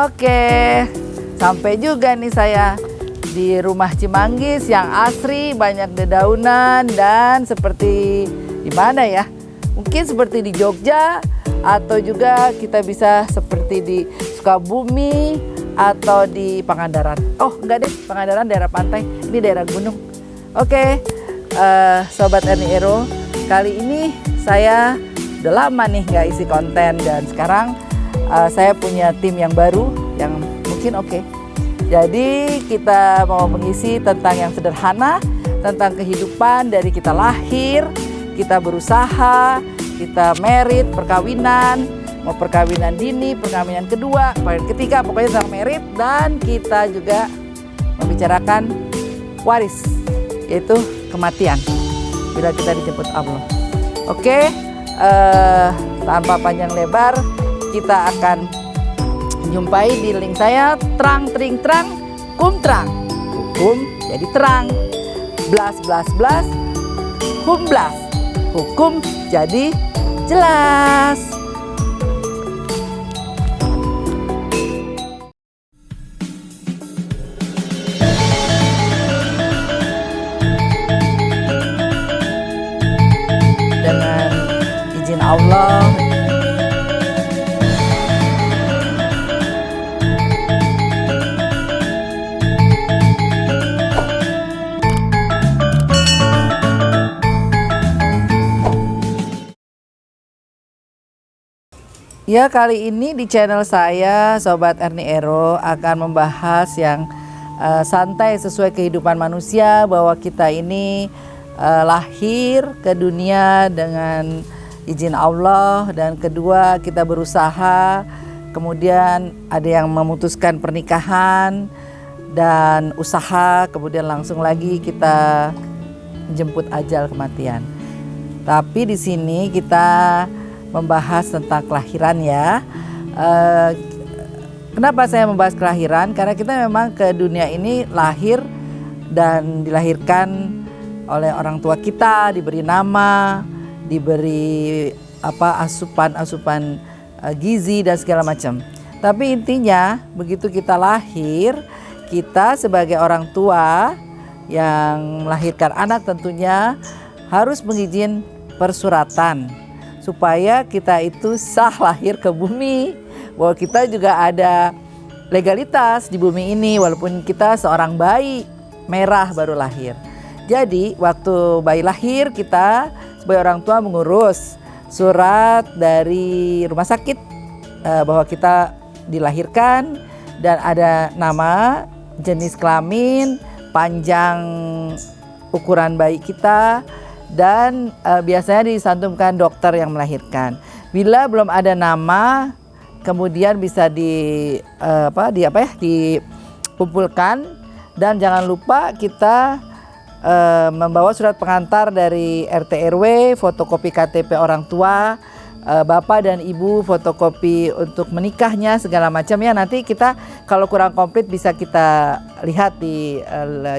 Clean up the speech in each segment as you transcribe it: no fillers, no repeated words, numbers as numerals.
Oke, sampai juga nih saya di rumah Cimanggis yang asri, banyak dedaunan dan seperti di mana ya? Mungkin seperti di Jogja atau juga kita bisa seperti di Sukabumi atau di Pangandaran. Oh enggak deh, Pangandaran daerah pantai, ini daerah gunung. Oke, Sobat Ernie Ero, kali ini saya udah lama nih nggak isi konten dan sekarang saya punya tim yang baru yang mungkin oke. Jadi kita mau mengisi tentang yang sederhana, tentang kehidupan dari kita lahir, kita berusaha, kita merit, perkawinan, mau perkawinan dini, perkawinan kedua, perkawinan ketiga, pokoknya tentang merit, dan kita juga membicarakan waris, yaitu kematian bila kita dijemput Allah. Oke, tanpa panjang lebar, kita akan jumpai di link saya, terang tring terang, kum terang, hukum jadi terang, blas blas blas, hum blas, hukum jadi jelas. Dengan izin Allah, ya, kali ini di channel saya Sobat Ernie Ero akan membahas yang santai sesuai kehidupan manusia, bahwa kita ini lahir ke dunia dengan izin Allah, dan kedua kita berusaha, kemudian ada yang memutuskan pernikahan dan usaha, kemudian langsung lagi kita jemput ajal kematian. Tapi di sini kita membahas tentang kelahiran ya. Kenapa saya membahas kelahiran? Karena kita memang ke dunia ini lahir dan dilahirkan oleh orang tua kita, diberi nama, diberi asupan gizi dan segala macam. Tapi intinya begitu kita lahir, kita sebagai orang tua yang melahirkan anak tentunya harus mengizin persuratan supaya kita itu sah lahir ke bumi, bahwa kita juga ada legalitas di bumi ini walaupun kita seorang bayi merah baru lahir. Jadi waktu bayi lahir kita sebagai orang tua mengurus surat dari rumah sakit bahwa kita dilahirkan dan ada nama, jenis kelamin, panjang ukuran bayi kita, dan biasanya disantumkan dokter yang melahirkan. Bila belum ada nama, kemudian bisa dikumpulkan, dan jangan lupa kita membawa surat pengantar dari RT RW, fotokopi KTP orang tua, bapak dan ibu, fotokopi untuk menikahnya, segala macam ya. Nanti kita kalau kurang komplit bisa kita lihat di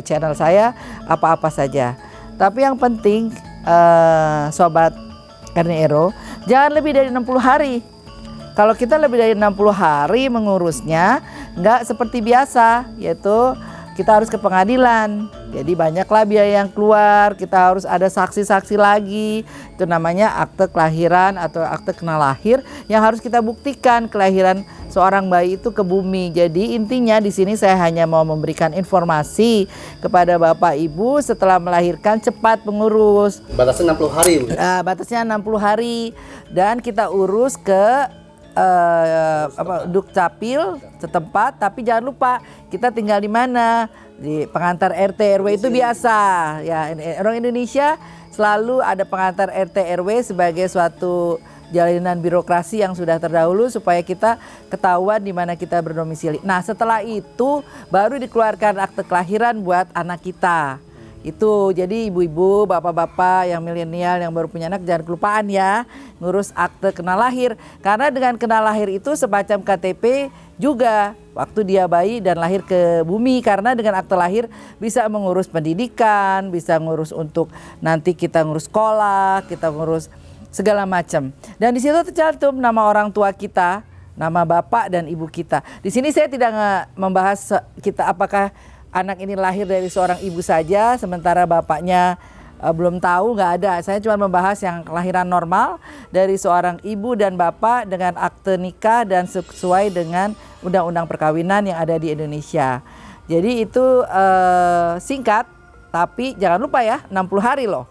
channel saya apa-apa saja. Tapi yang penting Sobat Ernie Ero, jangan lebih dari 60 hari. Kalau kita lebih dari 60 hari mengurusnya, nggak seperti biasa, yaitu kita harus ke pengadilan. Jadi banyaklah biaya yang keluar, kita harus ada saksi-saksi lagi. Itu namanya akte kelahiran atau akte kena lahir yang harus kita buktikan kelahiran seorang bayi itu ke bumi. Jadi intinya di sini saya hanya mau memberikan informasi kepada Bapak Ibu setelah melahirkan cepat mengurus. Batasnya 60 hari. Batasnya 60 hari dan kita urus ke Dukcapil setempat, tapi jangan lupa kita tinggal di mana. Di pengantar RT RW itu biasa ya, orang Indonesia selalu ada pengantar RT RW sebagai suatu jalinan birokrasi yang sudah terdahulu supaya kita ketahuan di mana kita berdomisili. Nah, setelah itu baru dikeluarkan akte kelahiran buat anak kita. Itu jadi ibu-ibu, bapak-bapak yang milenial yang baru punya anak jangan kelupaan ya ngurus akte kena lahir, karena dengan kena lahir itu semacam KTP juga waktu dia bayi dan lahir ke bumi, karena dengan akte lahir bisa mengurus pendidikan, bisa ngurus untuk nanti kita ngurus sekolah, kita ngurus segala macam. Dan di situ tercantum nama orang tua kita, nama bapak dan ibu kita. Di sini saya tidak membahas kita apakah anak ini lahir dari seorang ibu saja, sementara bapaknya belum tahu, nggak ada. Saya cuma membahas yang kelahiran normal dari seorang ibu dan bapak dengan akte nikah dan sesuai dengan undang-undang perkawinan yang ada di Indonesia. Jadi itu singkat, tapi jangan lupa ya 60 hari loh.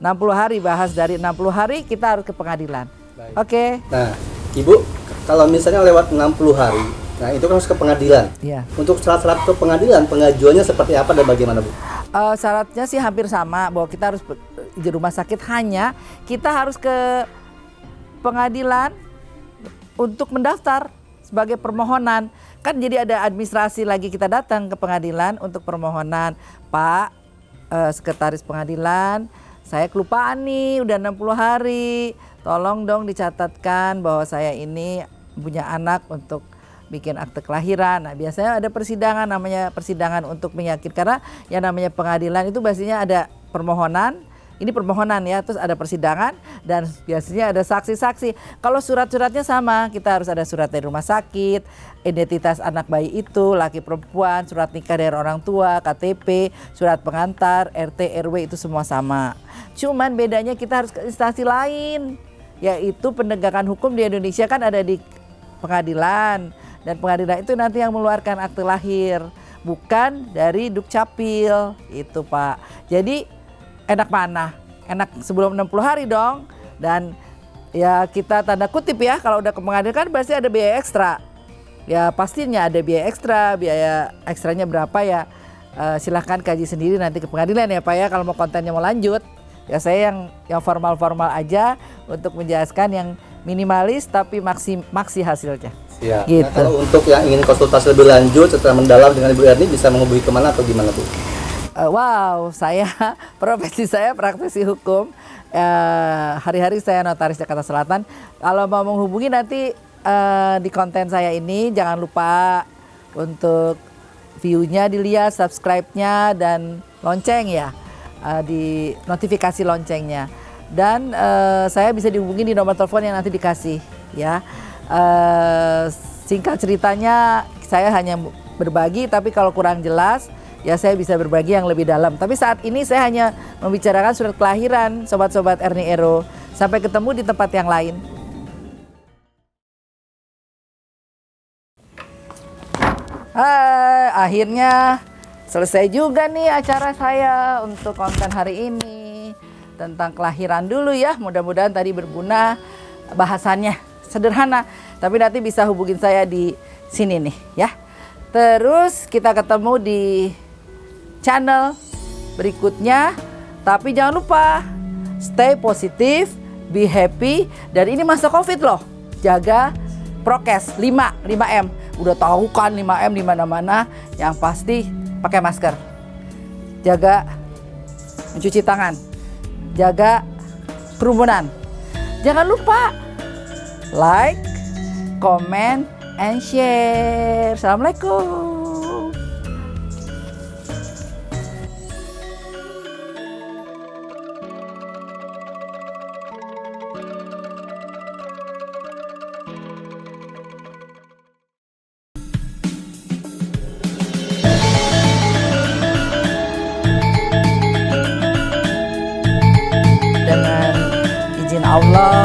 60 hari, bahas dari 60 hari kita harus ke pengadilan. Oke. Nah, Ibu, kalau misalnya lewat 60 hari, nah itu kan harus ke pengadilan. Iya. Untuk syarat-syarat ke pengadilan, pengajuannya seperti apa dan bagaimana, Bu? Syaratnya sih hampir sama, bahwa kita harus di rumah sakit, hanya kita harus ke pengadilan untuk mendaftar sebagai permohonan. Kan jadi ada administrasi lagi, kita datang ke pengadilan untuk permohonan. Pak, sekretaris pengadilan, saya kelupaan nih udah 60 hari. Tolong dong dicatatkan bahwa saya ini punya anak untuk bikin akte kelahiran. Nah, biasanya ada persidangan, namanya persidangan untuk meyakinkan, karena yang namanya pengadilan itu biasanya ada permohonan, ini permohonan ya, terus ada persidangan dan biasanya ada saksi-saksi. Kalau surat-suratnya sama, kita harus ada surat dari rumah sakit, identitas anak bayi itu, laki perempuan, surat nikah dari orang tua, KTP, surat pengantar, RT, RW itu semua sama. Cuman bedanya kita harus ke instansi lain, yaitu penegakan hukum di Indonesia kan ada di pengadilan. Dan pengadilan itu nanti yang mengeluarkan akte lahir, bukan dari Dukcapil, itu Pak. Jadi enak mana? Enak sebelum 60 hari dong. Dan ya kita tanda kutip ya, kalau udah ke pengadilan kan pasti ada biaya ekstra. Ya pastinya ada biaya ekstra, biaya ekstranya berapa ya? Silahkan kaji sendiri nanti ke pengadilan ya Pak ya, kalau mau kontennya mau lanjut. Ya saya yang formal-formal aja untuk menjelaskan yang minimalis tapi maksi hasilnya. Ya. Gitu. Nah, kalau untuk yang ingin konsultasi lebih lanjut setelah mendalam dengan Ibu Erni bisa menghubungi kemana atau gimana Bu? Wow, saya profesi saya praktisi hukum. Hari-hari saya notaris Jakarta Selatan. Kalau mau menghubungi nanti di konten saya ini jangan lupa untuk view-nya dilihat, subscribe-nya dan lonceng ya, di notifikasi loncengnya. Dan saya bisa dihubungi di nomor telepon yang nanti dikasih ya. Singkat ceritanya saya hanya berbagi, tapi kalau kurang jelas ya saya bisa berbagi yang lebih dalam. Tapi saat ini saya hanya membicarakan surat kelahiran sobat-sobat Erni Ero. Sampai ketemu di tempat yang lain. Hai, akhirnya selesai juga nih acara saya untuk konten hari ini tentang kelahiran dulu ya. Mudah-mudahan tadi berguna bahasannya, sederhana. Tapi nanti bisa hubungin saya di sini nih ya. Terus kita ketemu di channel berikutnya. Tapi jangan lupa stay positif, be happy. Dan ini masa COVID loh. Jaga prokes 5M. Udah tahu kan 5M di mana-mana. Yang pasti pakai masker. Jaga mencuci tangan. Jaga kerumunan. Jangan lupa like, comment, and share. Assalamualaikum. Dengan izin Allah,